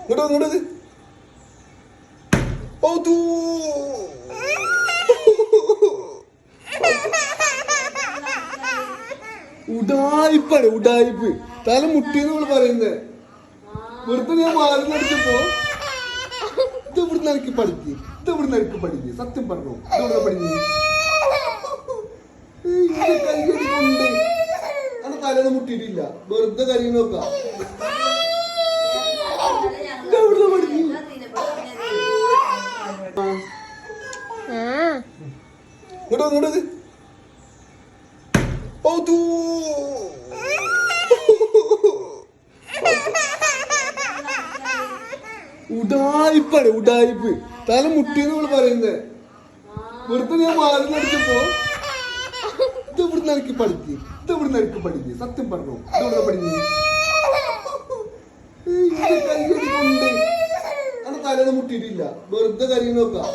ഇങ്ങോട്ട് ഓ തൂ ഉടായിപ്പാണ് ഉടായിപ്പ് തല മുട്ടിന്ന് നമ്മൾ പറയുന്നത്. വെറുതെ ഞാൻ മാറിനടിച്ചപ്പോ ഇതെവിടുന്ന് എനിക്ക് പഠിക്ക് സത്യം പറഞ്ഞു ഇതെവിടെ പഠിക്ക് കൈയടി കൊണ്ട് അങ്ങനെ തലേന്ന് മുട്ടിയിട്ടില്ല. വെറുതെ കരി നോക്കാം. ഇതെവിടുന്ന് പഠിക്ക് ഇങ്ങോട്ട് ഓ തൂ ഉടായിപ്പാണ് ഉടായിപ്പ് തല മുട്ടിന്ന് നമ്മൾ പറയുന്നത്. വെറുതെ ഞാൻ മാറിനടിച്ചപ്പോ ഇതെവിടുന്ന് എനിക്ക് പഠിക്ക് സത്യം പറഞ്ഞു ഇതെവിടെ പഠിക്ക് കൈയടി കൊണ്ട് അങ്ങനെ തലേന്ന് മുട്ടിയിട്ടില്ല. വെറുതെ കരി നോക്കാം.